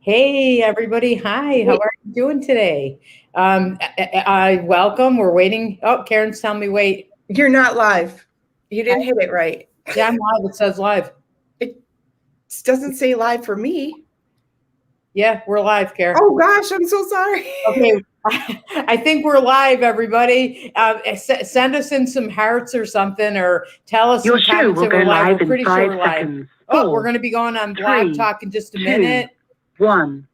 Hey, everybody. Hi, how Wait, are you doing today? Welcome. We're waiting. Oh, Karen's telling me wait. you're not live. You Hi. didn't hit it right. Yeah, I'm live. It says live. It doesn't say live for me. Yeah, we're live, Karen. Oh gosh, I'm so sorry. Okay. I think we're live, everybody. Send us in some hearts or something, or tell us Your some show comments will that go we're live. live We're in pretty sure five we're live. seconds. Oh, we're Four, going to be going on Blog three, Talk in just a two, minute. 1.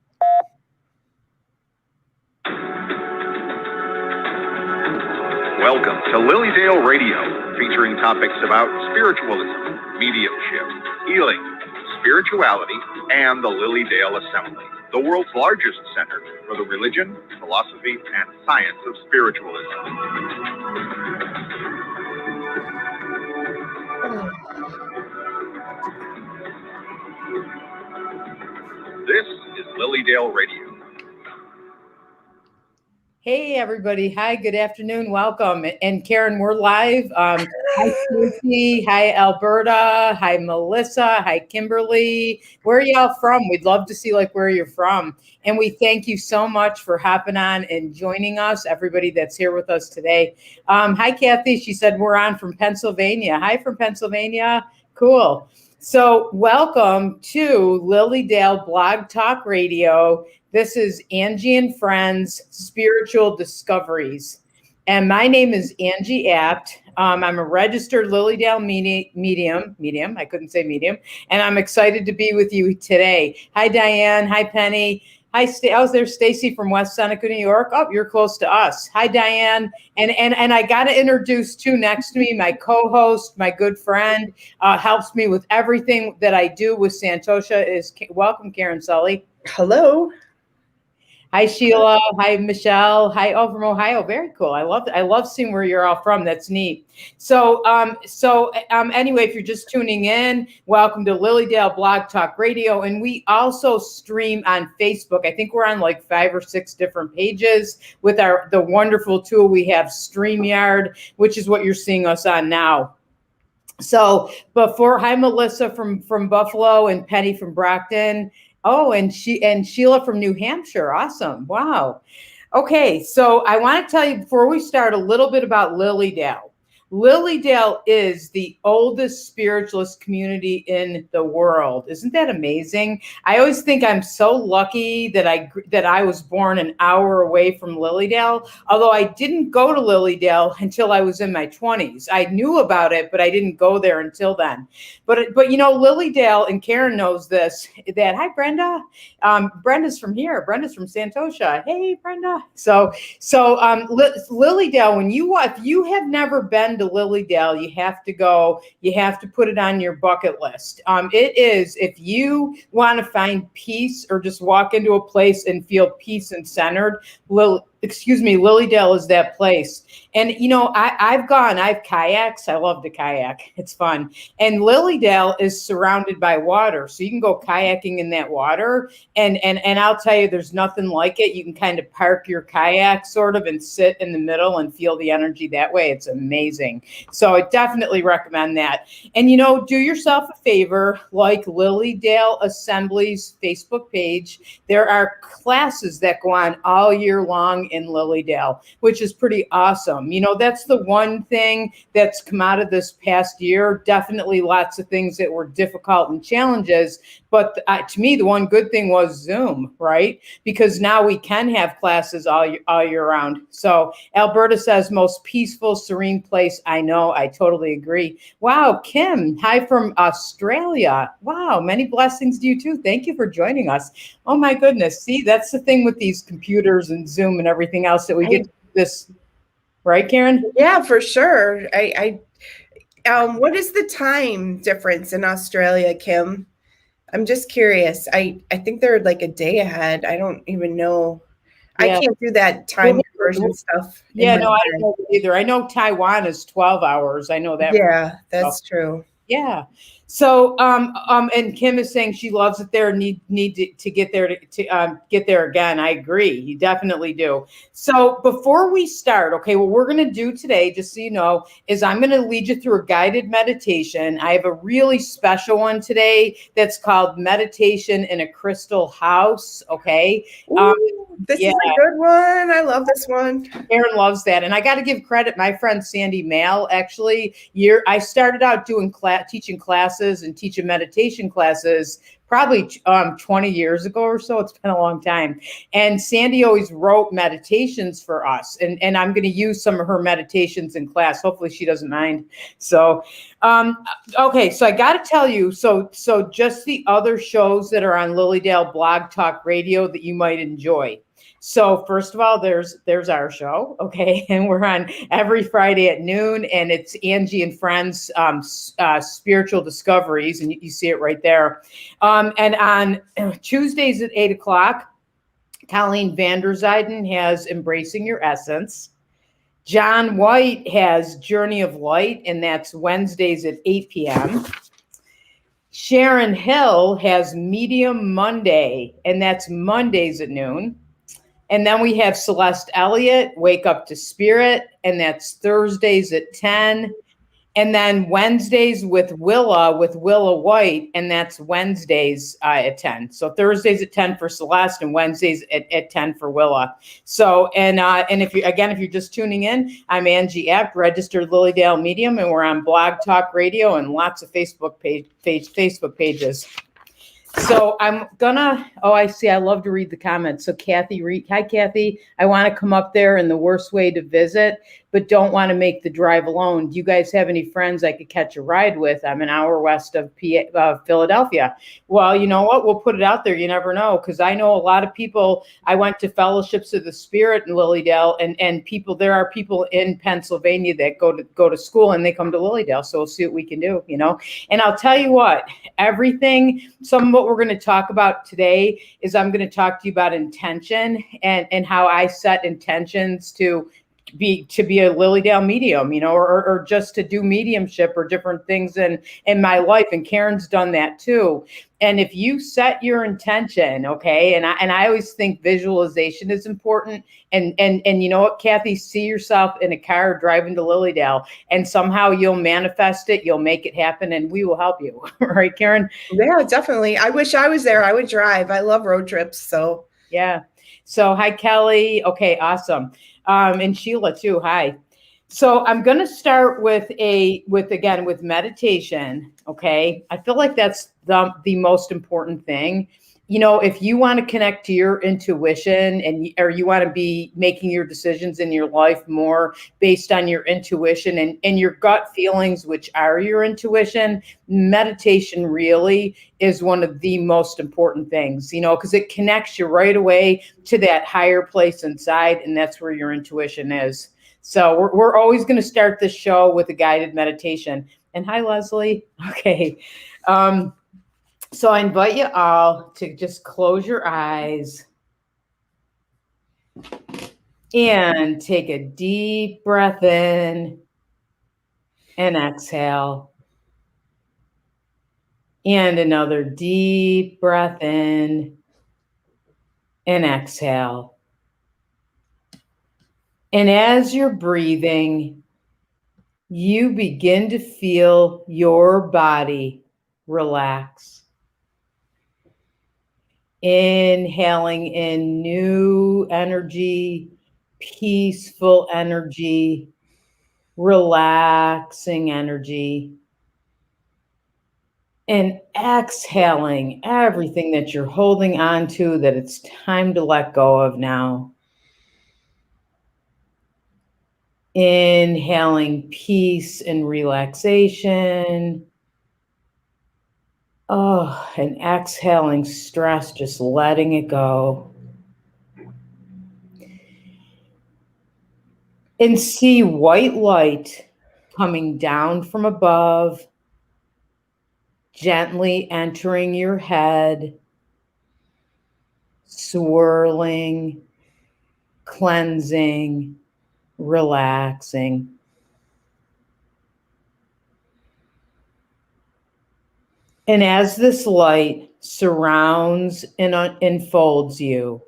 Welcome to Lilydale Radio, featuring topics about spiritualism, mediumship, healing, spirituality, and the Lilydale Assembly, the world's largest center for the religion, philosophy, and science of spiritualism. This is Lilydale Radio. Hey, everybody. Hi, good afternoon. Welcome. And Karen, we're live. Hi, Stacey. Hi, Alberta. Hi, Melissa. Hi, Kimberly. Where are y'all from? We'd love to see where you're from. And we thank you so much for hopping on and joining us, everybody that's here with us today. Hi, Kathy. She said we're on from Pennsylvania. Hi from Pennsylvania. Cool. So welcome to Lilydale Blog Talk Radio. This is Angie and Friends Spiritual Discoveries. And my name is Angie Apt. I'm a registered Lilydale medium. I couldn't say medium. And I'm excited to be with you today. Hi, Diane. Hi, Penny. Hi, there's Stacy from West Seneca, New York. Oh, you're close to us. Hi, Diane. And I got to introduce too next to me, my co-host, my good friend, helps me with everything that I do with Santosha. Welcome, Karen Sully. Hello. Hi, Sheila. Hi, Michelle. Hi, from Ohio. Very cool. I love seeing where you're all from. That's neat. So anyway, if you're just tuning in, welcome to Lilydale Blog Talk Radio. And we also stream on Facebook. I think we're on 5 or 6 different pages with the wonderful tool we have, StreamYard, which is what you're seeing us on now. So hi, Melissa from Buffalo and Penny from Brockton. Oh, and Sheila from New Hampshire. Awesome. Wow. Okay, so I want to tell you before we start a little bit about Lilydale. Lilydale is the oldest spiritualist community in the world. Isn't that amazing? I always think I'm so lucky that I was born an hour away from Lilydale, although I didn't go to Lilydale until I was in my 20s. I knew about it, but I didn't go there until then. But Lilydale, and Karen knows this, that, hi, Brenda. Brenda's from here. Brenda's from Santosha. Hey, Brenda. So Lilydale, if you have never been to Lilydale, you have to go. You have to put it on your bucket list. It is, if you want to find peace or just walk into a place and feel peace and centered, Lilydale is that place. And, I've kayaks. I love to kayak. It's fun. And Lilydale is surrounded by water. So you can go kayaking in that water. And I'll tell you, there's nothing like it. You can kind of park your kayak sort of and sit in the middle and feel the energy that way. It's amazing. So I definitely recommend that. And, do yourself a favor, like Lilydale Assembly's Facebook page. There are classes that go on all year long in Lilydale, which is pretty awesome. That's the one thing that's come out of this past year. Definitely lots of things that were difficult and challenges. But to me, the one good thing was Zoom, right? Because now we can have classes all year round. So Alberta says most peaceful, serene place I know. I totally agree. Wow, Kim, hi from Australia. Wow, many blessings to you too. Thank you for joining us. Oh my goodness. See, that's the thing with these computers and Zoom and everything else that we get to do this. Right, Karen? Yeah, for sure. What is the time difference in Australia, Kim? I'm just curious. I think they're a day ahead. I don't even know. Yeah. I can't do that time conversion stuff. Yeah, no, I don't know either. I know Taiwan is 12 hours. I know that. Yeah, that's true. Yeah. So, and Kim is saying she loves it there. To get there to get there again. I agree. You definitely do. So, before we start, okay, what we're going to do today, just so you know, is I'm going to lead you through a guided meditation. I have a really special one today that's called Meditation in a Crystal House. Okay. This Yeah. is a good one. I love this one. Aaron loves that. And I got to give credit. My friend Sandy Mail, actually, I started out doing teaching classes and teaching meditation classes probably 20 years ago or so. It's been a long time. And Sandy always wrote meditations for us. And I'm going to use some of her meditations in class. Hopefully she doesn't mind. So, okay. So I got to tell you, so just the other shows that are on Lilydale Blog Talk Radio that you might enjoy. So first of all, there's our show, okay, and we're on every Friday at noon, and it's Angie and Friends Spiritual Discoveries, and you see it right there. And on Tuesdays at 8:00, Colleen Vanderzijden has Embracing Your Essence. John White has Journey of Light, and that's Wednesdays at 8 p.m. Sharon Hill has Medium Monday, and that's Mondays at noon. And then we have Celeste Elliott, Wake Up to Spirit, and that's Thursdays at 10. And then Wednesdays with Willa White, and that's Wednesdays at 10. So Thursdays at 10 for Celeste, and Wednesdays at 10 for Willa. So and if you're just tuning in, I'm Angie Apt, registered Lilydale Medium, and we're on Blog Talk Radio and lots of Facebook pages. So I'm gonna, I see, I love to read the comments. So Kathy, hi Kathy, I want to come up there in the worst way to visit, but don't want to make the drive alone. Do you guys have any friends I could catch a ride with? I'm an hour west of Philadelphia. Well, you know what? We'll put it out there. You never know. Because I know a lot of people, I went to Fellowships of the Spirit in Lilydale, and there are people in Pennsylvania that go to school and they come to Lilydale. So we'll see what we can do, And I'll tell you what, some of what we're going to talk about today is I'm going to talk to you about intention and how I set intentions to be a Lilydale medium, or just to do mediumship or different things in my life. And Karen's done that too. And if you set your intention, okay, and I always think visualization is important. And you know what, Kathy, see yourself in a car driving to Lilydale, and somehow you'll manifest it, you'll make it happen, and we will help you. Right, Karen? Yeah, definitely. I wish I was there. I would drive. I love road trips. So yeah. So hi, Kelly. Okay, awesome. And Sheila too. Hi. So I'm going to start with meditation. Okay. I feel like that's the most important thing. If you want to connect to your intuition or you want to be making your decisions in your life more based on your intuition and your gut feelings, which are your intuition, meditation really is one of the most important things, because it connects you right away to that higher place inside. And that's where your intuition is. So we're always going to start this show with a guided meditation. And hi, Leslie. Okay. So I invite you all to just close your eyes and take a deep breath in and exhale. And another deep breath in and exhale. And as you're breathing, you begin to feel your body relax. Inhaling in new energy, peaceful energy, relaxing energy. And exhaling everything that you're holding on to that it's time to let go of now. Inhaling peace and relaxation. And exhaling stress, just letting it go. And see white light coming down from above, gently entering your head, swirling, cleansing, relaxing. And as this light surrounds and enfolds you,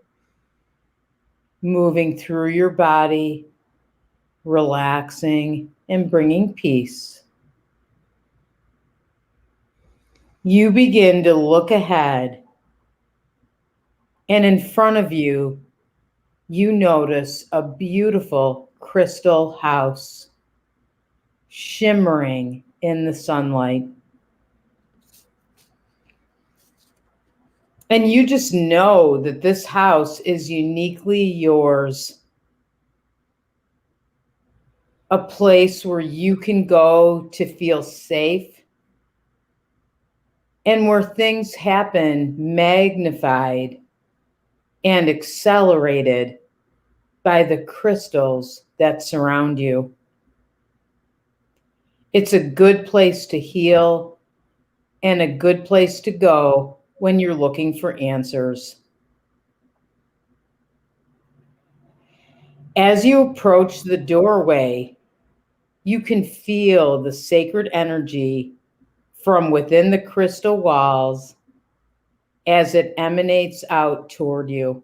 moving through your body, relaxing and bringing peace, you begin to look ahead, and in front of you, you notice a beautiful crystal house shimmering in the sunlight. And you just know that this house is uniquely yours. A place where you can go to feel safe and where things happen magnified and accelerated by the crystals that surround you. It's a good place to heal and a good place to go when you're looking for answers. As you approach the doorway, you can feel the sacred energy from within the crystal walls as it emanates out toward you.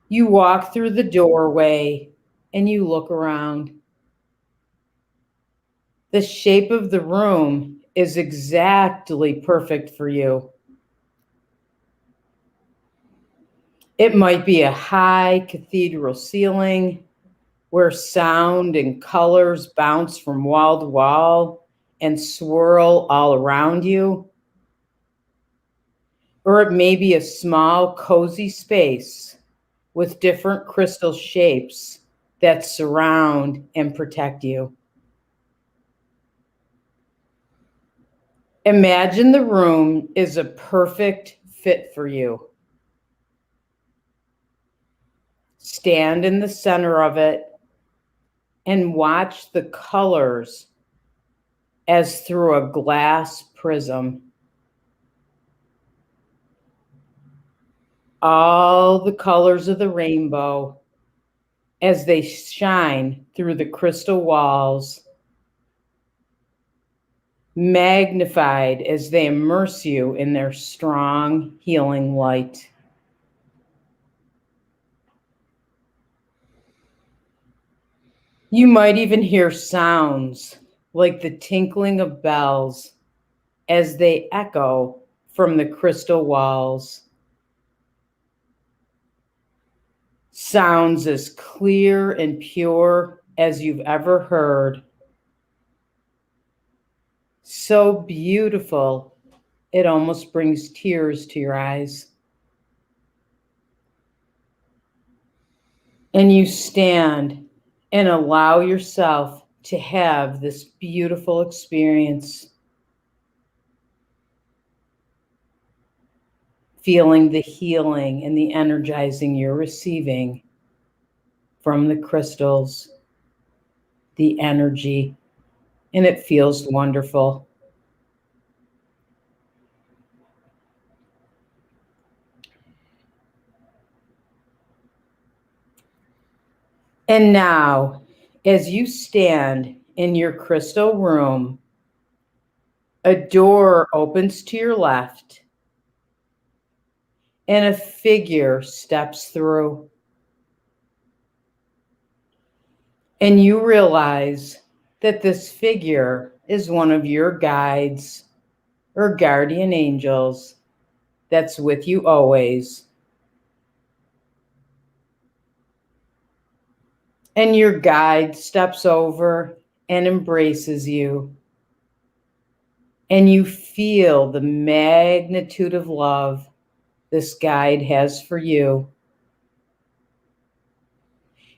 You walk through the doorway and you look around. The shape of the room is exactly perfect for you. It might be a high cathedral ceiling where sound and colors bounce from wall to wall and swirl all around you. Or it may be a small, cozy space with different crystal shapes that surround and protect you. Imagine the room is a perfect fit for you. Stand in the center of it and watch the colors as through a glass prism. All the colors of the rainbow as they shine through the crystal walls, magnified as they immerse you in their strong, healing light. You might even hear sounds like the tinkling of bells as they echo from the crystal walls. Sounds as clear and pure as you've ever heard. So beautiful, it almost brings tears to your eyes. And you stand and allow yourself to have this beautiful experience, feeling the healing and the energizing you're receiving from the crystals, the energy, and it feels wonderful. And now, as you stand in your crystal room, a door opens to your left and a figure steps through. And you realize that this figure is one of your guides or guardian angels that's with you always. And your guide steps over and embraces you. And you feel the magnitude of love this guide has for you.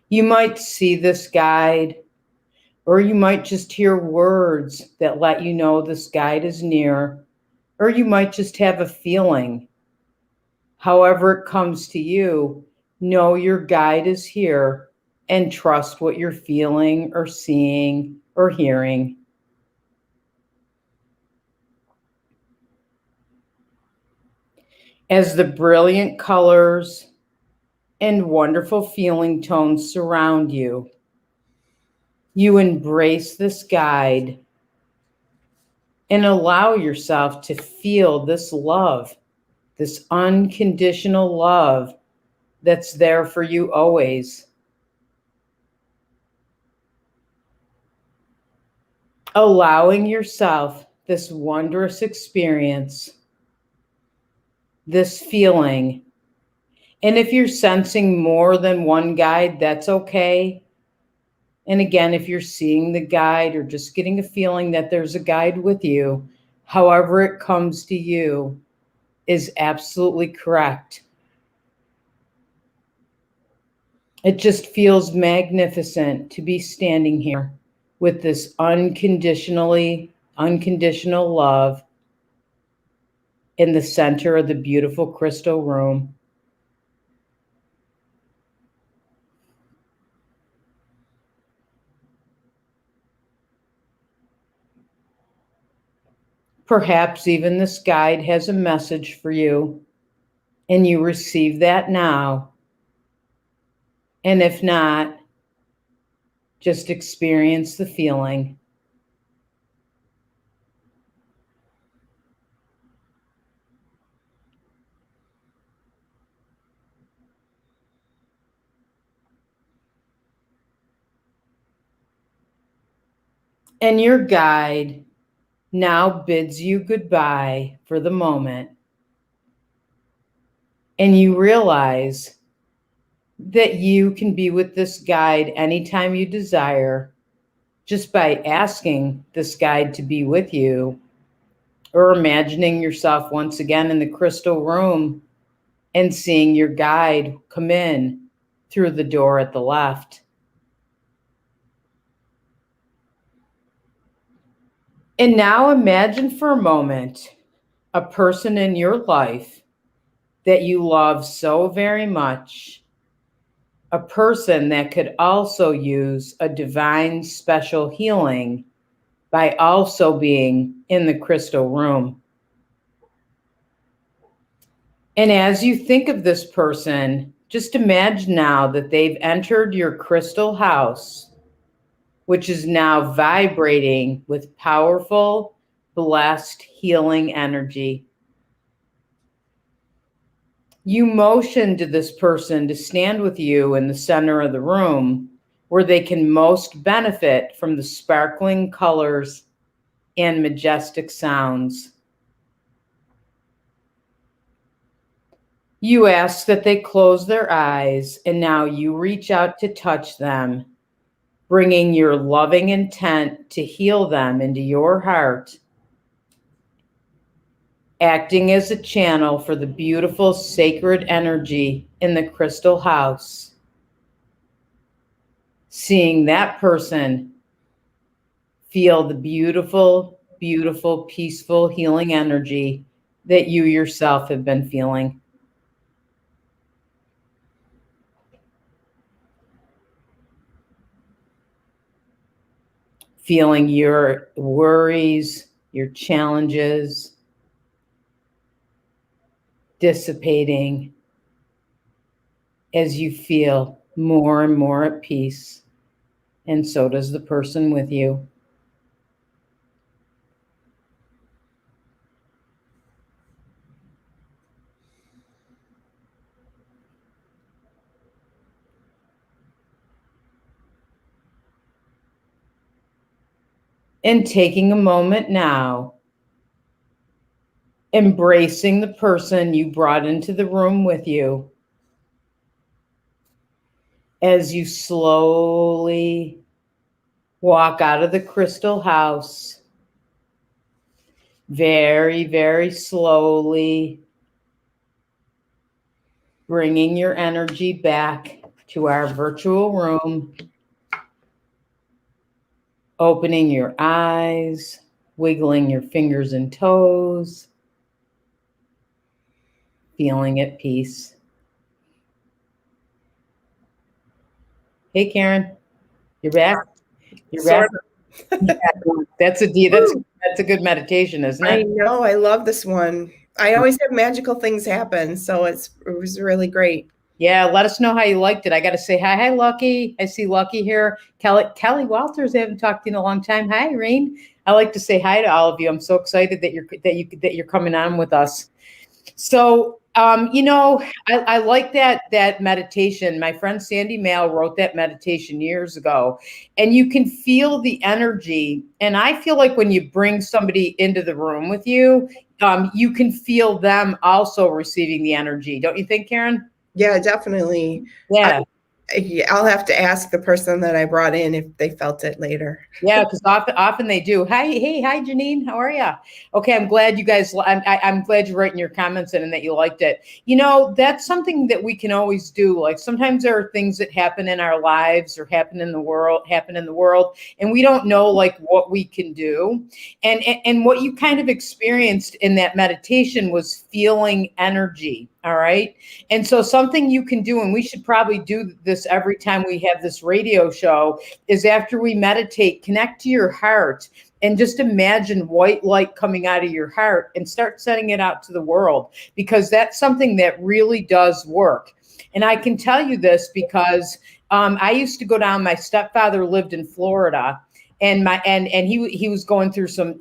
You might see this guide, or you might just hear words that let you know this guide is near, or you might just have a feeling. However it comes to you, know your guide is here and trust what you're feeling or seeing or hearing. As the brilliant colors and wonderful feeling tones surround you, You embrace this guide and allow yourself to feel this love, this unconditional love that's there for you always. Allowing yourself this wondrous experience, this feeling. And if you're sensing more than one guide, that's okay. And again, if you're seeing the guide or just getting a feeling that there's a guide with you, however it comes to you is absolutely correct. It just feels magnificent to be standing here with this unconditional love in the center of the beautiful crystal room. Perhaps even this guide has a message for you, and you receive that now. And if not, just experience the feeling. And your guide now bids you goodbye for the moment. And you realize that you can be with this guide anytime you desire, just by asking this guide to be with you, or imagining yourself once again in the crystal room and seeing your guide come in through the door at the left. And now imagine for a moment a person in your life that you love so very much, a person that could also use a divine special healing by also being in the crystal room. And as you think of this person, just imagine now that they've entered your crystal house, which is now vibrating with powerful, blessed, healing energy. You motion to this person to stand with you in the center of the room where they can most benefit from the sparkling colors and majestic sounds. You ask that they close their eyes, and now you reach out to touch them, bringing your loving intent to heal them into your heart, acting as a channel for the beautiful sacred energy in the crystal house. Seeing that person feel the beautiful, beautiful, peaceful, healing energy that you yourself have been feeling. Feeling your worries, your challenges dissipating as you feel more and more at peace, and so does the person with you. And taking a moment now, embracing the person you brought into the room with you as you slowly walk out of the crystal house, very, very slowly, bringing your energy back to our virtual room, opening your eyes, wiggling your fingers and toes, feeling at peace. Hey, Karen, you're back. You're back. That's a good meditation, isn't it? I know. I love this one. I always have magical things happen, so it was really great. Yeah, let us know how you liked it. I got to say hi. Hi, Lucky. I see Lucky here. Kelly Walters, I haven't talked to you in a long time. Hi, Irene. I like to say hi to all of you. I'm so excited that you're coming on with us. So, I like that meditation. My friend Sandy Mail wrote that meditation years ago, and you can feel the energy. And I feel like when you bring somebody into the room with you, you can feel them also receiving the energy. Don't you think, Karen? Yeah, definitely. Yeah. I'll have to ask the person that I brought in if they felt it later. Yeah, because often they do. Hi, Janine. How are you? Okay, I'm glad you guys. I'm glad you're writing your comments in and that you liked it. That's something that we can always do. Like sometimes there are things that happen in our lives or happen in the world, and we don't know like what we can do. And what you kind of experienced in that meditation was feeling energy. All right. And so something you can do, and we should probably do this every time we have this radio show, is after we meditate, connect to your heart and just imagine white light coming out of your heart and start sending it out to the world, because that's something that really does work. And I can tell you this because I used to go down. My stepfather lived in Florida, and he was going through some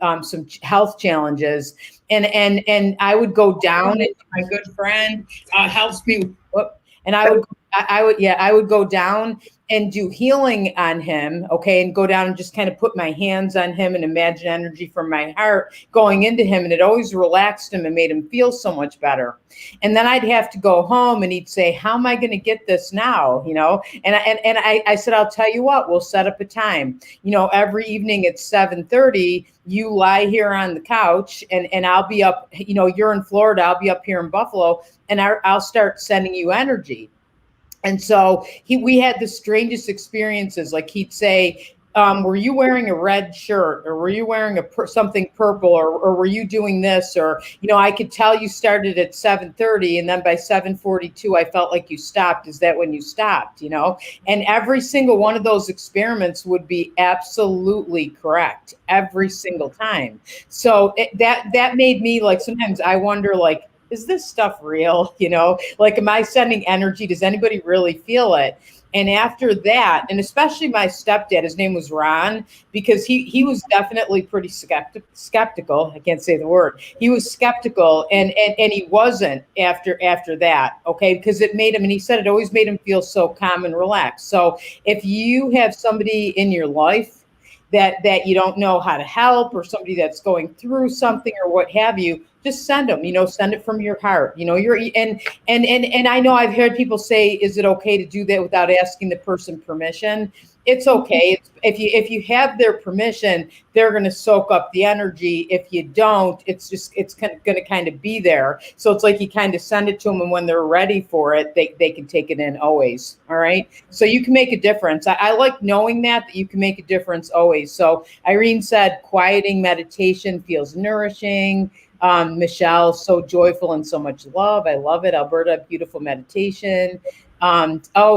health challenges, and I would go down, and my good friend helps me, and I would go down and do healing on him, okay, and go down and just kind of put my hands on him and imagine energy from my heart going into him, and it always relaxed him and made him feel so much better. And then I'd have to go home, and he'd say, "How am I going to get this now?" And I said, "I'll tell you what, we'll set up a time. Every evening at 7:30, you lie here on the couch, and I'll be up. You're in Florida, I'll be up here in Buffalo, and I'll start sending you energy." And so we had the strangest experiences. Like he'd say, were you wearing a red shirt, or were you wearing something purple, or were you doing this? Or, I could tell you started at 7:30, and then by 7:42, I felt like you stopped. Is that when you stopped? And every single one of those experiments would be absolutely correct every single time. So that made me, like, sometimes I wonder, like, is this stuff real? Like, am I sending energy? Does anybody really feel it? And after that, and especially my stepdad, his name was Ron, because he was definitely pretty skeptical. I can't say the word. He was skeptical, and he wasn't after that. Okay. Because it made him, and he said it always made him feel so calm and relaxed. So if you have somebody in your life that you don't know how to help, or somebody that's going through something or what have you, just send them, send it from your heart. And I know I've heard people say, is it okay to do that without asking the person permission? It's okay. If you have their permission, they're going to soak up the energy. If you don't, it's going to kind of be there. So it's like you kind of send it to them, and when they're ready for it, they can take it in always. All right. So you can make a difference. I like knowing that you can make a difference always. So Irene said, quieting meditation feels nourishing. Michelle, so joyful and so much love. I love it. Alberta, beautiful meditation.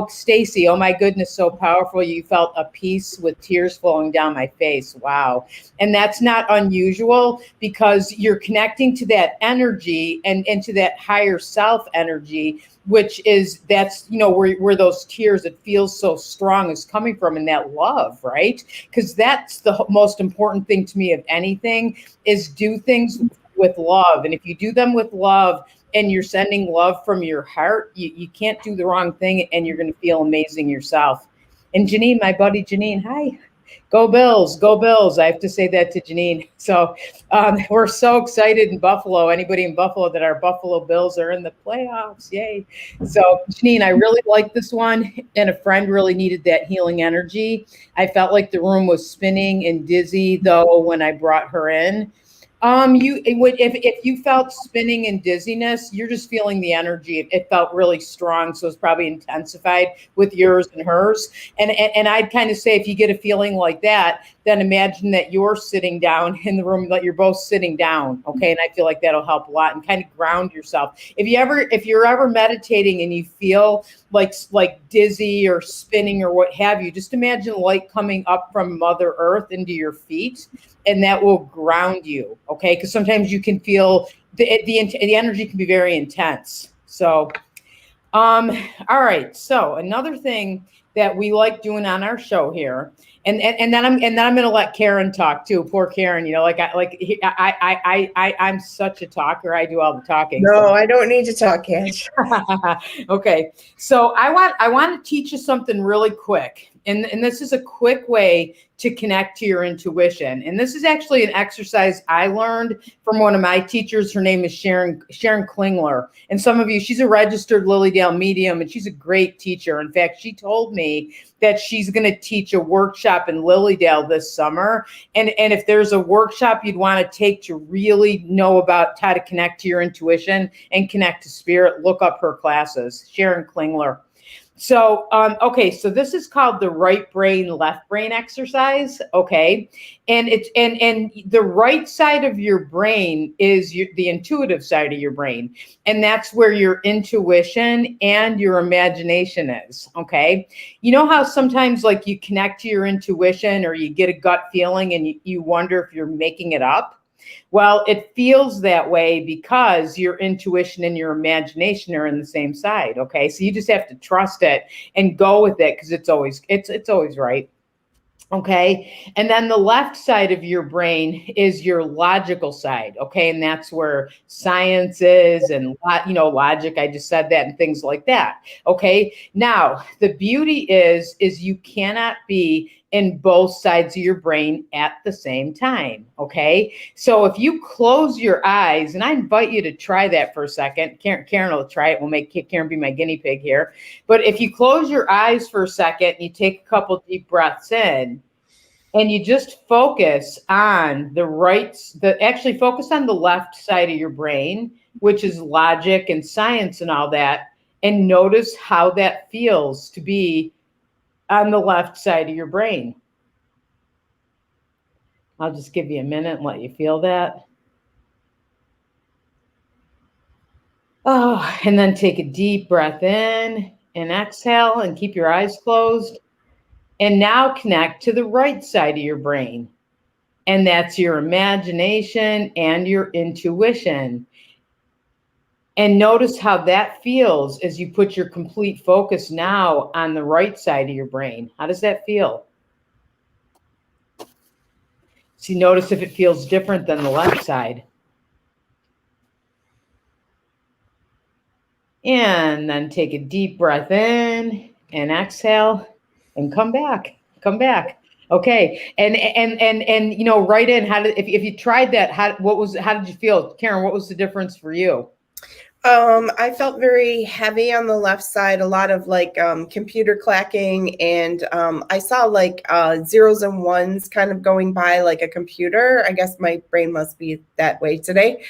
Stacy, oh my goodness, so powerful. You felt a peace with tears flowing down my face. Wow. And that's not unusual, because you're connecting to that energy and to that higher self energy, that's where those tears, it feels so strong, is coming from, and that love, right? Because that's the most important thing to me of anything, is do things with love. And if you do them with love, and you're sending love from your heart, you can't do the wrong thing, and you're going to feel amazing yourself. And Janine, my buddy Janine, hi. Go Bills, go Bills. I have to say that to Janine. So we're so excited in Buffalo. Anybody in Buffalo that our Buffalo Bills are in the playoffs. Yay. So Janine, I really like this one. And a friend really needed that healing energy. I felt like the room was spinning and dizzy, though, when I brought her in. If you felt spinning and dizziness, you're just feeling the energy. It felt really strong, so it's probably intensified with yours and hers. And I'd kind of say, if you get a feeling like that, then imagine that you're sitting down in the room, that you're both sitting down. Okay, and I feel like that'll help a lot, and kind of ground yourself. If you're ever meditating and you feel like dizzy or spinning or what have you, just imagine light coming up from Mother Earth into your feet, and that will ground you. Okay, because sometimes you can feel the energy can be very intense. So All right. So another thing that we like doing on our show here, and then I'm gonna let Karen talk too. Poor Karen, I'm such a talker. I do all the talking. No, So. I don't need to talk, Angie. Okay. So I want to teach you something really quick. And this is a quick way to connect to your intuition. And this is actually an exercise I learned from one of my teachers. Her name is Sharon Klingler. And some of you, she's a registered Lily Dale medium, and she's a great teacher. In fact, she told me that she's going to teach a workshop in Lily Dale this summer. And if there's a workshop you'd want to take to really know about how to connect to your intuition and connect to spirit, look up her classes. Sharon Klingler. So, okay, so this is called the right brain, left brain exercise. Okay. And and the right side of your brain is the intuitive side of your brain. And that's where your intuition and your imagination is. Okay. You know how sometimes like you connect to your intuition or you get a gut feeling and you wonder if you're making it up? Well, it feels that way because your intuition and your imagination are in the same side. Okay. So you just have to trust it and go with it because it's always right. Okay. And then the left side of your brain is your logical side. Okay. And that's where science is and, logic. I just said that and things like that. Okay. Now, the beauty is you cannot be in both sides of your brain at the same time. Okay. So if you close your eyes, and I invite you to try that for a second, Karen will try it. We'll make Karen be my guinea pig here. But if you close your eyes for a second, and you take a couple deep breaths in, and you just focus on actually focus on the left side of your brain, which is logic and science and all that, and notice how that feels to be on the left side of your brain. I'll just give you a minute and let you feel that. Oh, and then take a deep breath in and exhale and keep your eyes closed. And now connect to the right side of your brain. And that's your imagination and your intuition. And notice how that feels as you put your complete focus now on the right side of your brain. How does that feel? See, notice if it feels different than the left side. And then take a deep breath in and exhale and come back. Okay. And write in if you tried that, how did you feel? Karen, what was the difference for you? I felt very heavy on the left side, a lot of computer clacking, and I saw zeros and ones kind of going by like a computer. I guess my brain must be that way today.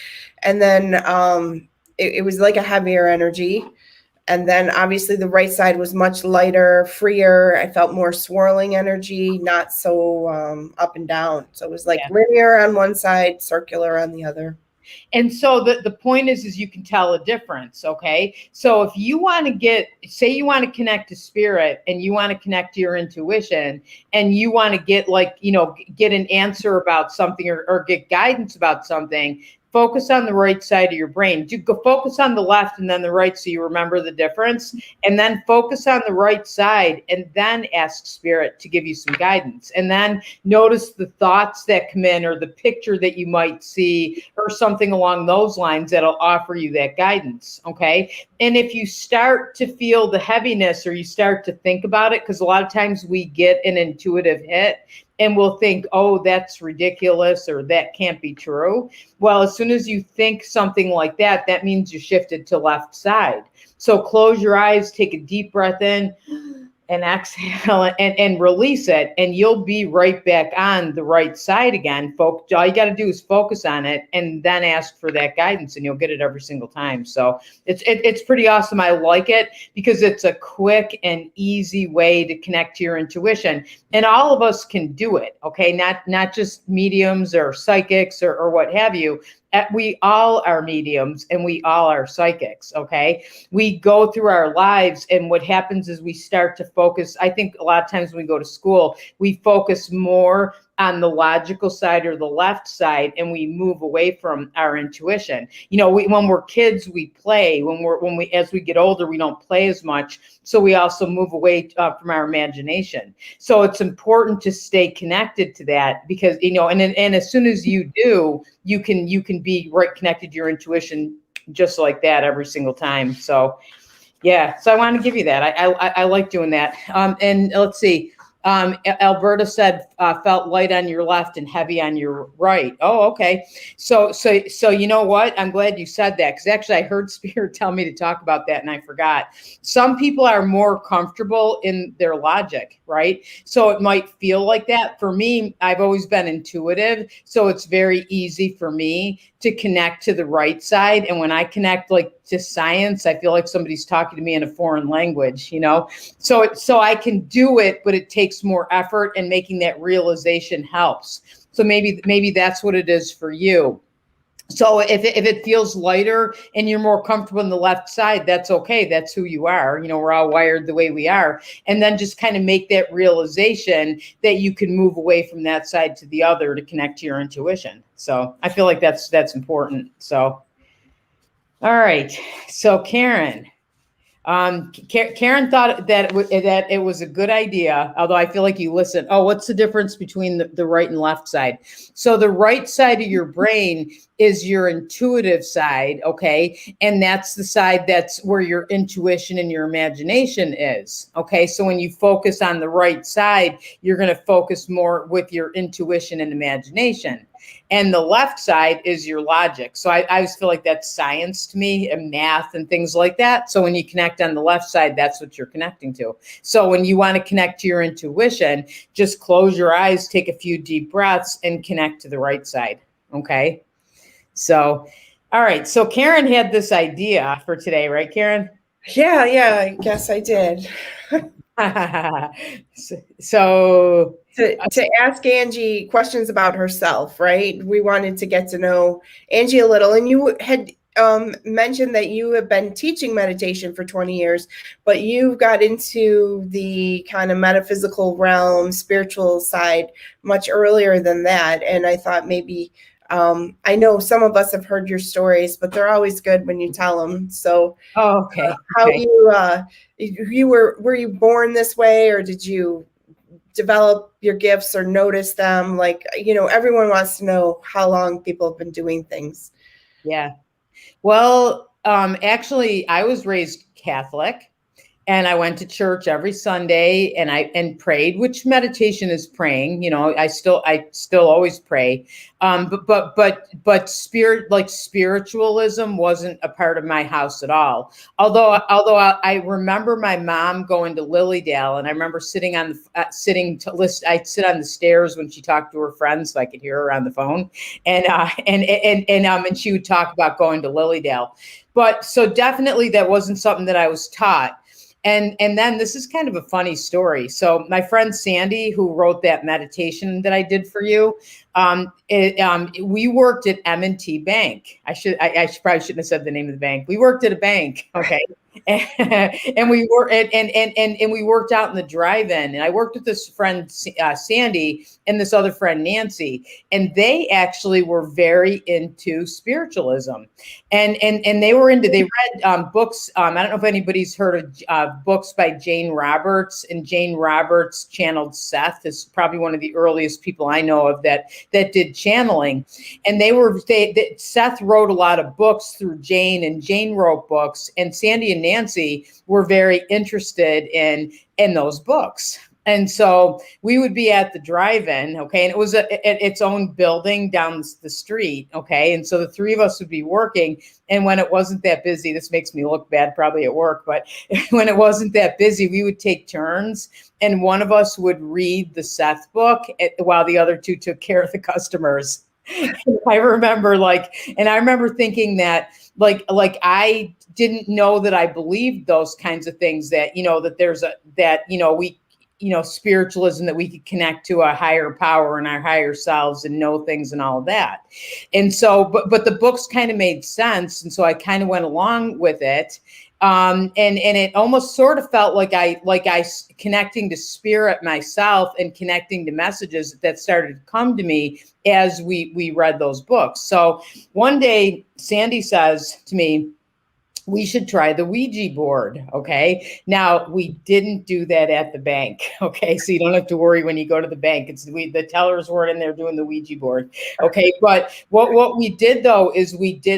And then it was like a heavier energy. And then obviously the right side was much lighter, freer. I felt more swirling energy, not so up and down. So it was linear on one side, circular on the other. And so the point is you can tell a difference. Okay. So if you want to say you want to connect to spirit and you want to connect to your intuition and you want to get get an answer about something or get guidance about something, focus on the right side of your brain. You go focus on the left and then the right so you remember the difference, and then focus on the right side and then ask spirit to give you some guidance. And then notice the thoughts that come in or the picture that you might see or something along those lines that'll offer you that guidance. Okay. And if you start to feel the heaviness or you start to think about it, because a lot of times we get an intuitive hit and we'll think, oh, that's ridiculous or that can't be true. Well, as soon as you think something like that, that means you shifted to left side. So close your eyes, take a deep breath in and exhale and release it. And you'll be right back on the right side again. All you got to do is focus on it and then ask for that guidance and you'll get it every single time. So it's pretty awesome. I like it because it's a quick and easy way to connect to your intuition. And all of us can do it. Okay. Not just mediums or psychics or what have you. We all are mediums and we all are psychics. Okay. We go through our lives and what happens is we start to focus. I think a lot of times when we go to school, we focus more on the logical side or the left side, and we move away from our intuition. You know, when we're kids, we play. As we get older, we don't play as much. So we also move away from our imagination. So it's important to stay connected to that, because, you know, and as soon as you do, you can be right connected to your intuition just like that every single time. So yeah, so I want to give you that. I like doing that. And let's see. Alberta said felt light on your left and heavy on your right. Oh, okay. So you know what? I'm glad you said that, because actually I heard Spirit tell me to talk about that and I forgot. Some people are more comfortable in their logic, right? So it might feel like that. For me, I've always been intuitive, so it's very easy for me to connect to the right side. And when I connect like to science, I feel like somebody's talking to me in a foreign language, you know? So I can do it, but it takes more effort, and making that realization helps. So maybe that's what it is for you. So if it feels lighter and you're more comfortable on the left side, that's okay. That's who you are. You know, we're all wired the way we are. And then just kind of make that realization that you can move away from that side to the other to connect to your intuition. So I feel like that's important. So, all right. So Karen. Karen thought that it was a good idea, although I feel like you listen. Oh, what's the difference between the right and left side? So the right side of your brain is your intuitive side, okay? And that's the side that's where your intuition and your imagination is, okay? So when you focus on the right side, you're going to focus more with your intuition and imagination. And the left side is your logic. So I always feel like that's science to me, and math and things like that. So when you connect on the left side, that's what you're connecting to. So when you want to connect to your intuition, just close your eyes, take a few deep breaths, and connect to the right side. Okay. So, all right. So Karen had this idea for today, right, Karen? Yeah, I guess I did. So to ask Angie questions about herself, right? We wanted to get to know Angie a little, and you had mentioned that you have been teaching meditation for 20 years, but you got into the kind of metaphysical realm, spiritual side much earlier than that. And I thought maybe, I know some of us have heard your stories, but they're always good when you tell them. So okay. How were you born this way, or did you develop your gifts or notice them? Like, you know, everyone wants to know how long people have been doing things. Yeah. Well, actually, I was raised Catholic, and I went to church every Sunday, and prayed, which meditation is praying. You know, I still always pray. But spiritualism wasn't a part of my house at all. Although I remember my mom going to Lilydale, and I remember sitting on I'd sit on the stairs when she talked to her friends, so I could hear her on the phone, and she would talk about going to Lilydale. But so definitely that wasn't something that I was taught. And then this is kind of a funny story. So my friend Sandy, who wrote that meditation that I did for you, we worked at M&T Bank. I probably shouldn't have said the name of the bank. We worked at a bank, okay, and we worked out in the drive-in. And I worked with this friend Sandy and this other friend Nancy, and they actually were very into spiritualism, and they read books. I don't know if anybody's heard of books by Jane Roberts, and Jane Roberts channeled Seth. Is probably one of the earliest people I know of that did channeling. And Seth wrote a lot of books through Jane, and Jane wrote books, and Sandy and Nancy were very interested in those books. And so we would be at the drive-in, okay, and it was its own building down the street, okay, and so the three of us would be working, and when it wasn't that busy, this makes me look bad probably at work, but when it wasn't that busy, we would take turns, and one of us would read the Seth book while the other two took care of the customers. I remember thinking that like I didn't know that I believed those kinds of things, that, you know, that there's spiritualism, that we could connect to a higher power and our higher selves and know things and all of that. And so, but the books kind of made sense. And so I kind of went along with it. And it almost sort of felt like I connecting to spirit myself and connecting to messages that started to come to me as we read those books. So one day Sandy says to me, we should try the Ouija board. Okay. Now we didn't do that at the bank. Okay. So you don't have to worry when you go to the bank. The tellers weren't in there doing the Ouija board. Okay. But what we did though, is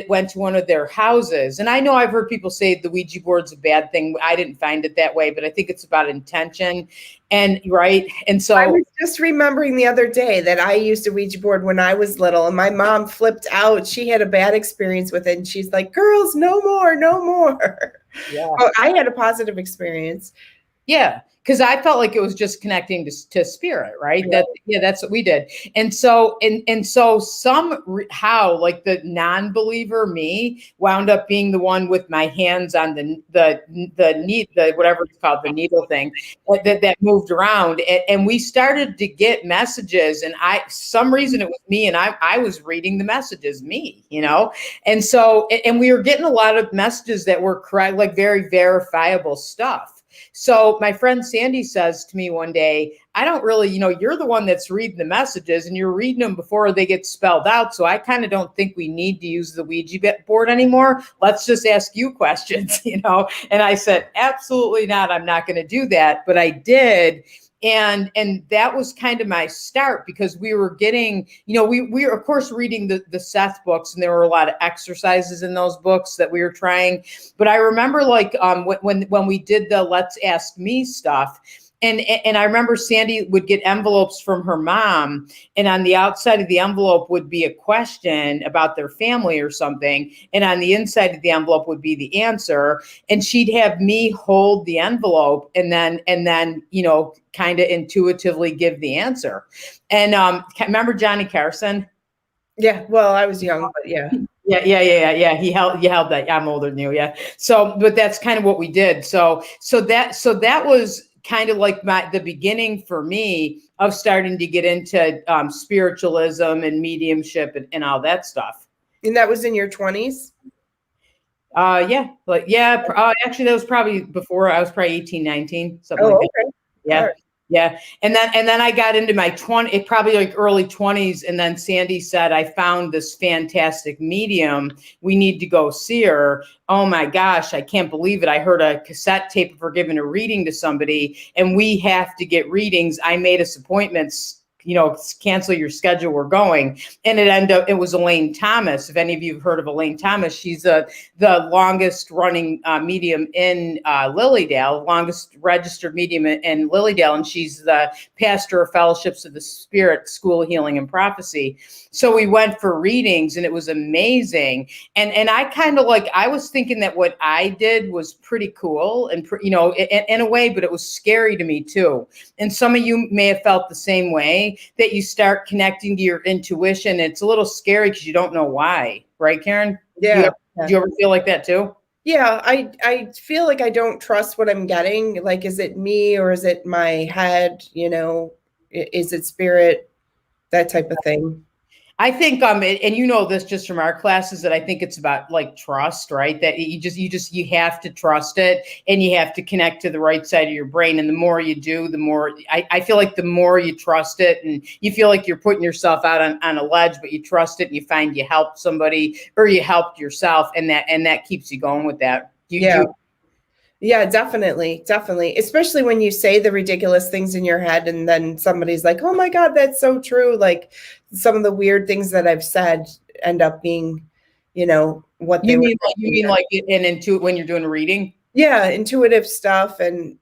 went to one of their houses. And I know I've heard people say the Ouija board's a bad thing. I didn't find it that way, but I think it's about intention. And right. And so I was just remembering the other day that I used a Ouija board when I was little, and my mom flipped out. She had a bad experience with it, and she's like, girls, no more, no more. Yeah. But I had a positive experience. Yeah, because I felt like it was just connecting to spirit, right? Yeah. That's what we did. And so somehow, like the non-believer me wound up being the one with my hands on the whatever it's called, the needle thing that moved around, and we started to get messages, and some reason it was me, and I was reading the messages, me, and so and we were getting a lot of messages that were correct, like very verifiable stuff. So my friend Sandy says to me one day, I don't really, you're the one that's reading the messages and you're reading them before they get spelled out. So I kind of don't think we need to use the Ouija board anymore. Let's just ask you questions, And I said, absolutely not. I'm not going to do that. But I did. And that was kind of my start, because we were getting, we were of course reading the Seth books, and there were a lot of exercises in those books that we were trying. But I remember when we did the Let's Ask Me stuff, and I remember Sandy would get envelopes from her mom, and on the outside of the envelope would be a question about their family or something, and on the inside of the envelope would be the answer, and she'd have me hold the envelope and then kind of intuitively give the answer. And remember Johnny Carson? Yeah, well, I was young, but yeah. Yeah. You held that. I'm older than you. Yeah. So, but that's kind of what we did. So that was kind of like the beginning for me of starting to get into spiritualism and mediumship and all that stuff. And that was in your 20s? Actually that was probably before. I was probably 18, 19, something like that. Okay. Yeah. Right. Yeah. And then I got into my probably like early 20s. And then Sandy said, I found this fantastic medium. We need to go see her. Oh my gosh, I can't believe it. I heard a cassette tape of her giving a reading to somebody, and we have to get readings. I made us appointments, cancel your schedule, we're going. And it was Elaine Thomas. If any of you have heard of Elaine Thomas, she's the longest running medium in Lilydale, longest registered medium in Lilydale. And she's the pastor of Fellowships of the Spirit, School of Healing and Prophecy. So we went for readings, and it was amazing. And I kind of I was thinking that what I did was pretty cool and, in a way, but it was scary to me too. And some of you may have felt the same way, that you start connecting to your intuition. It's a little scary because you don't know why. Right, Karen? Yeah. Do you ever feel like that too? Yeah, I feel like I don't trust what I'm getting. Like, is it me or is it my head? Is it spirit? That type of thing. I think, and this just from our classes, that I think it's about trust, right? That you have to trust it, and you have to connect to the right side of your brain. And the more you do, the more I feel like the more you trust it, and you feel like you're putting yourself out on a ledge, but you trust it, and you find you helped somebody or you helped yourself, and that keeps you going with that. Yeah, definitely. Especially when you say the ridiculous things in your head, and then somebody's like, oh my God, that's so true. Like, some of the weird things that I've said end up being, what they mean. You mean like when you're doing a reading? Yeah, intuitive stuff, and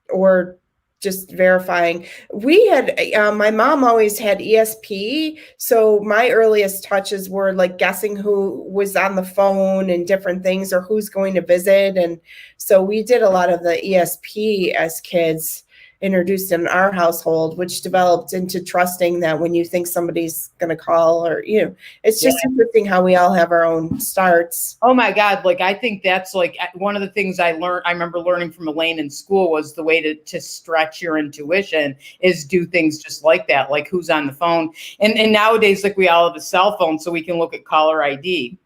or just verifying. We had, my mom always had ESP. So my earliest touches were guessing who was on the phone and different things, or who's going to visit. And so we did a lot of the ESP as kids, introduced in our household, which developed into trusting that when you think somebody's going to call, or, it's just interesting how we all have our own starts. Oh my God. I think that's one of the things I remember learning from Elaine in school was the way to stretch your intuition is do things just like that. Like who's on the phone. And nowadays, we all have a cell phone, so we can look at caller ID.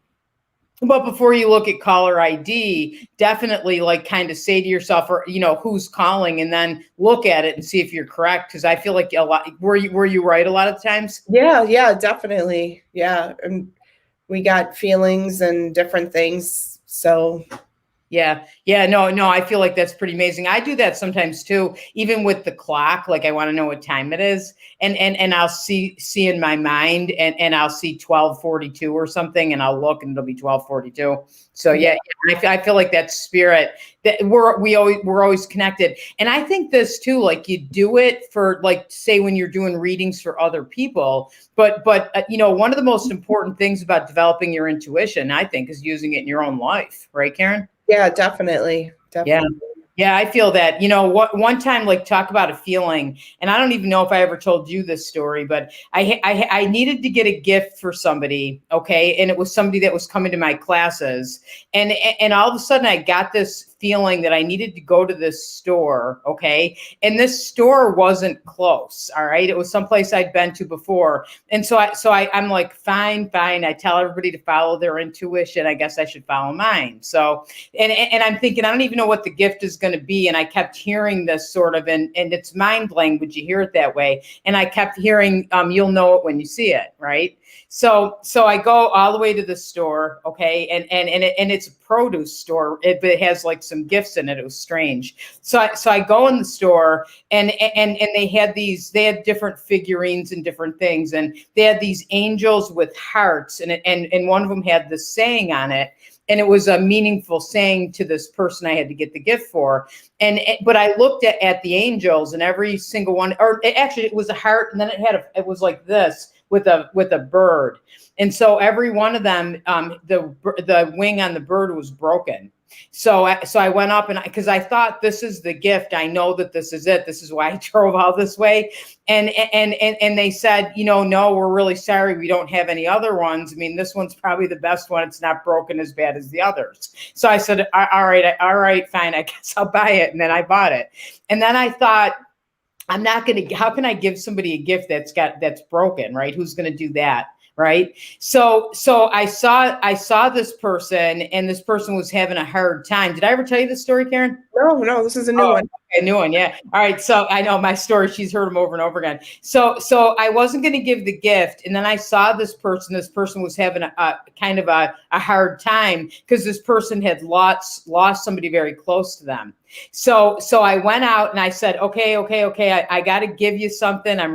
But before you look at caller ID, definitely like kind of say to yourself, or who's calling, and then look at it and see if you're correct. Because I feel like a lot were you right a lot of times? Yeah, definitely. Yeah. And we got feelings and different things. So Yeah. No, I feel like that's pretty amazing. I do that sometimes too, even with the clock. Like I want to know what time it is. And I'll see in my mind and I'll see 12:42 or something, and I'll look and it'll be 12:42. So yeah, I feel like that spirit that we're always connected. And I think this too, like you do it for, like, say when you're doing readings for other people, but one of the most important things about developing your intuition, I think, is using it in your own life, right, Karen? yeah, definitely. Yeah. Definitely. Yeah, I feel that. One time, like, talk about a feeling, and I don't even know if I ever told you this story, but I needed to get a gift for somebody, okay, and it was somebody that was coming to my classes, and all of a sudden I got this feeling that I needed to go to this store, okay, and this store wasn't close, all right, it was someplace I'd been to before, and I'm like, fine. I tell everybody to follow their intuition. I guess I should follow mine. So, and I'm thinking, I don't even know what the gift is going to be. And I kept hearing this sort of, and it's mind language. You hear it that way. And I kept hearing, you'll know it when you see it. Right. So I go all the way to the store. Okay. And it's a produce store. It has like some gifts in it. It was strange. So I go in the store and they had different figurines and different things. And they had these angels with hearts, and one of them had this saying on it. And it was a meaningful saying to this person I had to get the gift for. But I looked at the angels, and every single one, or actually it was a heart, and then it was like this with a bird. And so every one of them, the wing on the bird was broken. So I went up, and because I thought, this is the gift. I know that this is it. This is why I drove all this way. And they said, no, we're really sorry. We don't have any other ones. I mean, this one's probably the best one. It's not broken as bad as the others. So I said, all right, fine. I guess I'll buy it. And then I bought it. And then I thought, how can I give somebody a gift that's broken, right? Who's going to do that? Right. So I saw this person, and this person was having a hard time. Did I ever tell you this story, Karen? No, this is a new one. A new one, yeah. All right. So I know my story. She's heard them over and over again. So I wasn't going to give the gift, and then I saw this person. This person was having a kind of a hard time because this person had lost somebody very close to them. So I went out and I said, okay, I got to give you something. And I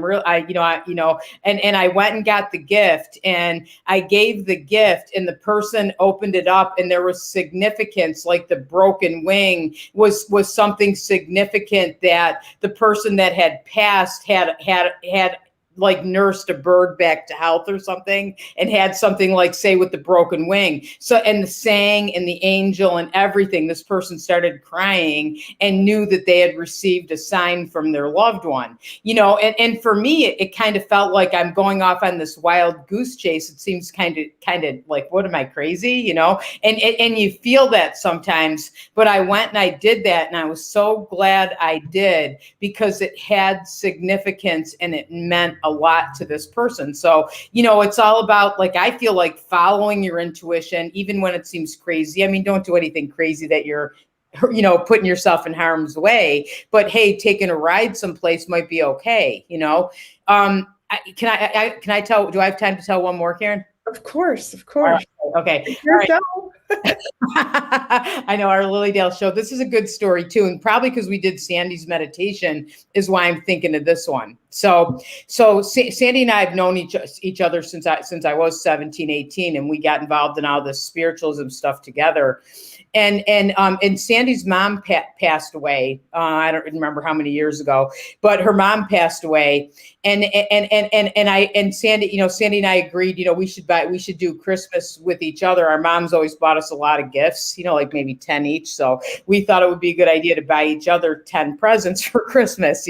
went and got the gift, and I gave the gift, and the person opened it up, and there was significance, like the broken wing was something significant that the person that had passed had like nursed a bird back to health or something, and had something like, say, with the broken wing. So, and the saying and the angel and everything, this person started crying and knew that they had received a sign from their loved one, and for me, it kind of felt like I'm going off on this wild goose chase. It seems kind of like, what am I, crazy? And you feel that sometimes, but I went and I did that, and I was so glad I did, because it had significance and it meant a lot to this person. So, it's all about, like, I feel like following your intuition, even when it seems crazy. I mean, don't do anything crazy that you're, putting yourself in harm's way. But hey, taking a ride someplace might be okay. Can I tell? Do I have time to tell one more, Karen? Of course. Right. Okay. All right. I know, our Lilydale show. This is a good story too, and probably because we did Sandy's meditation is why I'm thinking of this one. So Sandy and I have known each other since I was 17, 18, and we got involved in all this spiritualism stuff together. And Sandy's mom passed away. I don't remember how many years ago, but her mom passed away. And Sandy, Sandy and I agreed, we should do Christmas with each other. Our moms always bought us a lot of gifts, like maybe 10 each. So we thought it would be a good idea to buy each other 10 presents for Christmas,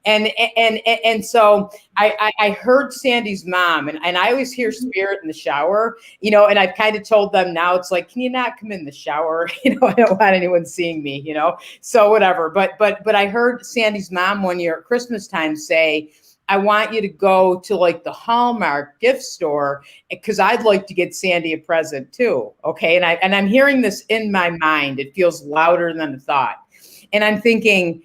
and so I heard Sandy's mom, and I always hear spirit in the shower, and I've kind of told them now, it's like, can you not come in the shower? I don't want anyone seeing me, so whatever. But I heard Sandy's mom one year at Christmas time say, I want you to go to like the Hallmark gift store because I'd like to get Sandy a present too. Okay. And I'm hearing this in my mind. It feels louder than a thought. And I'm thinking,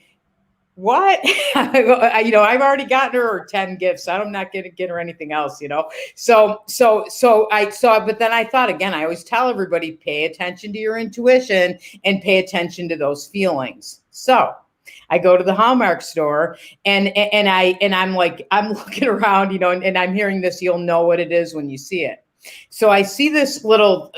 what? I've already gotten her 10 gifts. I'm not going to get her anything else, but then I thought again, I always tell everybody, pay attention to your intuition and pay attention to those feelings. So I go to the Hallmark store and I'm like, I'm looking around, and I'm hearing this, you'll know what it is when you see it. So I see this little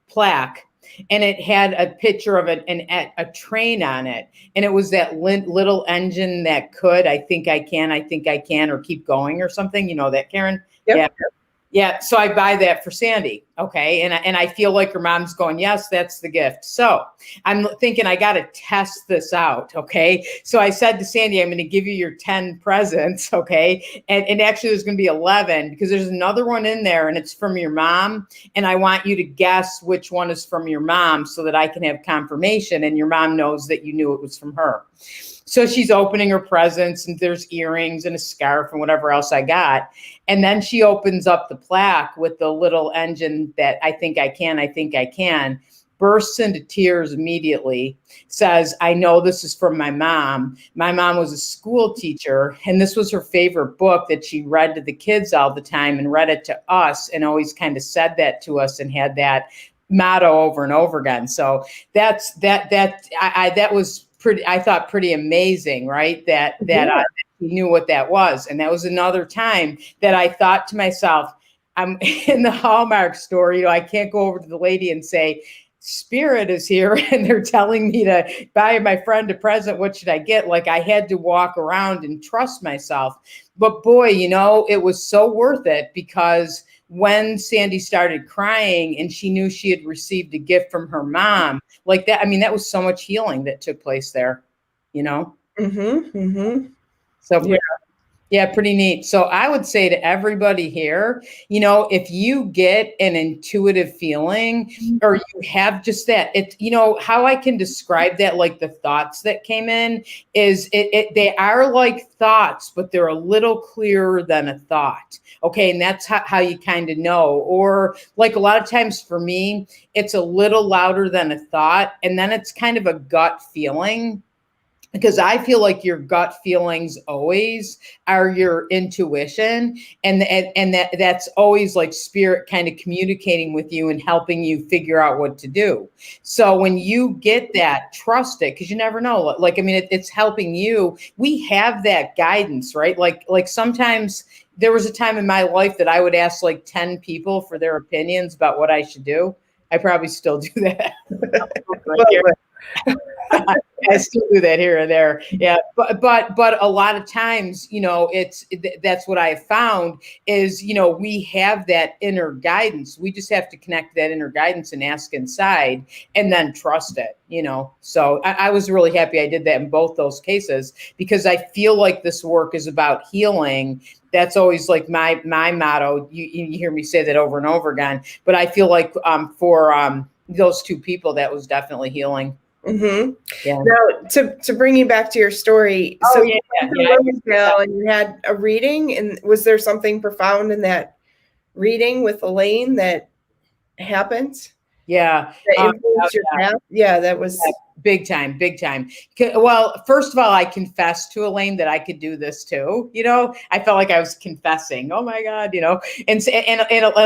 plaque, and it had a picture of a train on it. And it was that little engine that could, I think I can, or keep going or something, that, Karen? Yep. Yeah. Yeah. So I buy that for Sandy. Okay. And I feel like her mom's going, yes, that's the gift. So I'm thinking I got to test this out. Okay. So I said to Sandy, I'm going to give you your 10 presents. Okay. And actually there's going to be 11 because there's another one in there and it's from your mom. And I want you to guess which one is from your mom so that I can have confirmation and your mom knows that you knew it was from her. So she's opening her presents and there's earrings and a scarf and whatever else I got. And then she opens up the plaque with the little engine that I think I can, bursts into tears immediately, says, I know this is from my mom. My mom was a school teacher and this was her favorite book that she read to the kids all the time and read it to us and always kind of said that to us and had that motto over and over again. So that was pretty, I thought pretty amazing, right? That I knew what that was. And that was another time that I thought to myself, I'm in the Hallmark store, I can't go over to the lady and say, Spirit is here and they're telling me to buy my friend a present. What should I get? Like I had to walk around and trust myself. But boy, it was so worth it because when Sandy started crying and she knew she had received a gift from her mom, like that, I mean, that was so much healing that took place there, Mm-hmm. Mm-hmm. So yeah, pretty neat. So I would say to everybody here, if you get an intuitive feeling or you have just that, how I can describe that, like the thoughts that came in is they are like thoughts, but they're a little clearer than a thought. Okay. And that's how you kind of know, or like a lot of times for me, it's a little louder than a thought. And then it's kind of a gut feeling. Because I feel like your gut feelings always are your intuition, and that's always like spirit kind of communicating with you and helping you figure out what to do. So when you get that, trust it, because you never know. Like, I mean, it's helping you. We have that guidance, right? Like sometimes there was a time in my life that I would ask like 10 people for their opinions about what I should do. I probably still do that. I still do that here and there. Yeah. But a lot of times, that's what I have found is, we have that inner guidance. We just have to connect that inner guidance and ask inside and then trust it, So I was really happy I did that in both those cases because I feel like this work is about healing. That's always like my motto. You hear me say that over and over again, but I feel like for those two people, that was definitely healing. Mm-hmm. Yeah. Now, to bring you back to your story, so yeah. And you had a reading, and was there something profound in that reading with Elaine that happened? Yeah. That influenced your path? Yeah, that was big time. Well, first of all, I confessed to Elaine that I could do this too. I felt like I was confessing. Oh my God, and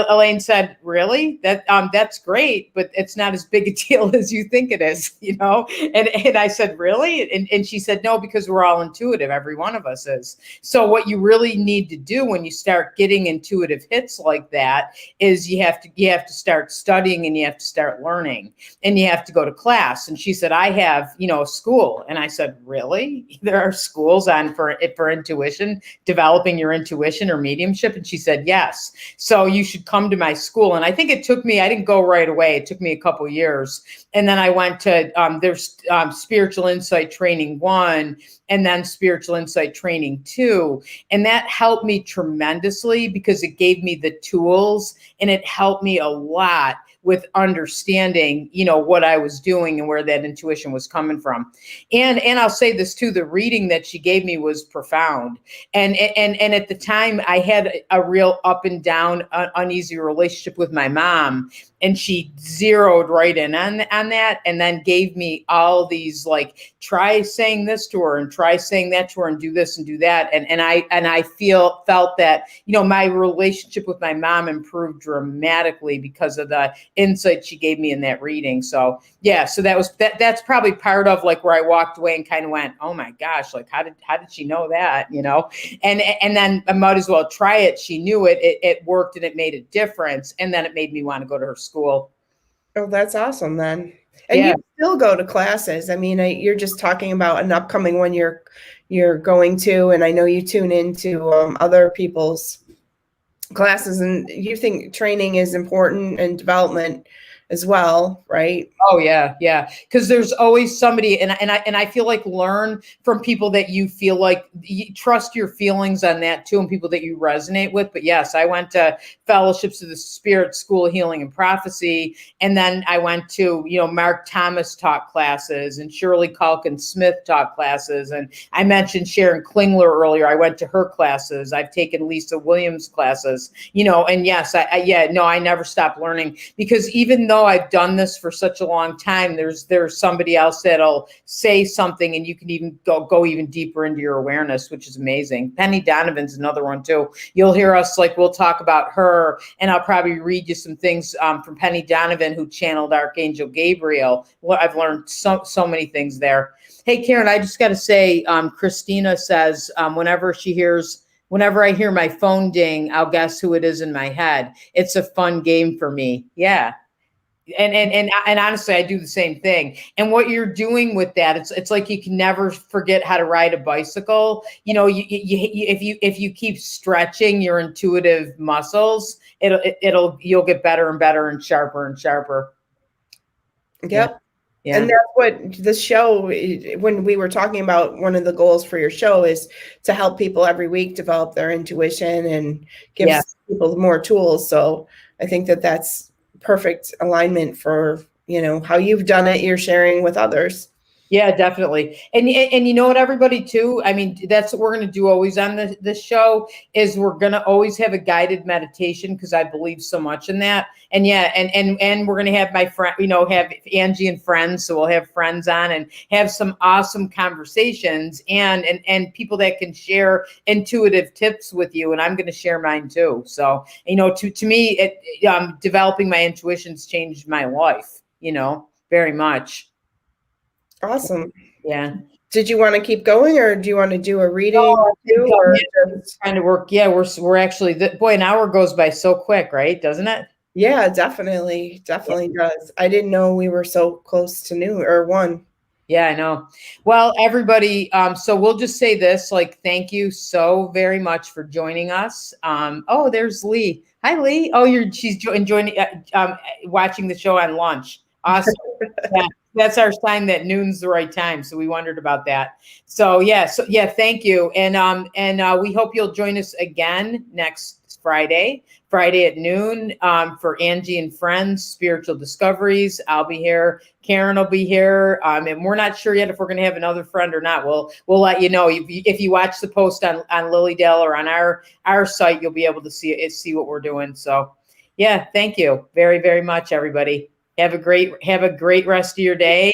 Elaine said, really? That's great, but it's not as big a deal as you think it is, and I said, really? And she said, no, because we're all intuitive. Every one of us is. So what you really need to do when you start getting intuitive hits like that is you have to start studying and you have to start learning and you have to go to class. And she said, I have, a school. And I said, really? There are schools for intuition, developing your intuition or mediumship? And she said, yes. So you should come to my school. And I think it took me, I didn't go right away. It took me a couple of years. And then I went to, there's Spiritual Insight Training 1 and then Spiritual Insight Training 2. And that helped me tremendously because it gave me the tools and it helped me a lot with understanding, what I was doing and where that intuition was coming from. And I'll say this too, the reading that she gave me was profound. And at the time I had a real up and down, uneasy relationship with my mom. And she zeroed right in on that, and then gave me all these, like, try saying this to her and try saying that to her and do this and do that. And I felt that, my relationship with my mom improved dramatically because of the insight she gave me in that reading. So yeah, so that's probably part of, like, where I walked away and kind of went, oh my gosh, like, how did she know that? And then I might as well try it. She knew it. It worked and it made a difference. And then it made me want to go to her school. Oh, that's awesome then. And Yeah. you still go to classes. I mean, you're just talking about an upcoming one you're going to, and I know you tune into other people's classes, and you think training is important and development as well, right? Oh yeah, yeah. Because there's always somebody, and I feel like learn from people that you feel like you trust your feelings on that too, and people that you resonate with. But yes, I went to fellowships of the Spirit School of Healing and Prophecy, and then I went to Mark Thomas taught classes, and Shirley Culkin Smith taught classes, and I mentioned Sharon Klingler earlier. I went to her classes. I've taken Lisa Williams classes. And yes, I never stop learning, because even though I've done this for such a long time, there's somebody else that'll say something and you can even go even deeper into your awareness, which is amazing. Penny Donovan's another one too. You'll hear us, like, we'll talk about her, and I'll probably read you some things from Penny Donovan, who channeled Archangel Gabriel. Well, I've learned so many things there. Hey, Karen, I just got to say, Christina says, whenever I hear my phone ding, I'll guess who it is in my head. It's a fun game for me. Yeah. And honestly, I do the same thing. And what you're doing with that, it's like you can never forget how to ride a bicycle. If you keep stretching your intuitive muscles, you'll get better and better and sharper and sharper. Yep. Yeah. And that's what the show, when we were talking about one of the goals for your show, is to help people every week develop their intuition and give people more tools. So I think that's perfect alignment for, how you've done it. You're sharing with others. Yeah, definitely. And you know what, everybody too, I mean, that's what we're going to do always on this show, is we're going to always have a guided meditation, because I believe so much in that. And yeah, and we're going to have my friend, have Angie and friends. So we'll have friends on and have some awesome conversations and people that can share intuitive tips with you. And I'm going to share mine too. So, to me, developing my intuitions changed my life, very much. Awesome. Yeah. Did you want to keep going, or do you want to do a reading? It's kind of work. Yeah, we're actually, boy, an hour goes by so quick, right? Doesn't it? Yeah, definitely does. I didn't know we were so close to noon or 1. Yeah, I know. Well, everybody, so we'll just say this, like, thank you so very much for joining us. Oh, there's Lee. Hi, Lee. Oh, she's enjoying watching the show on lunch. Awesome. Yeah. That's our sign that noon's the right time. So we wondered about that. So yeah, thank you. And we hope you'll join us again next Friday at noon, for Angie and Friends, Spiritual Discoveries. I'll be here. Karen will be here. And we're not sure yet if we're going to have another friend or not. We'll let you know. If you watch the post on Lilydale or on our site, you'll be able to see what we're doing. So yeah, thank you very, very much, everybody. Have a great rest of your day.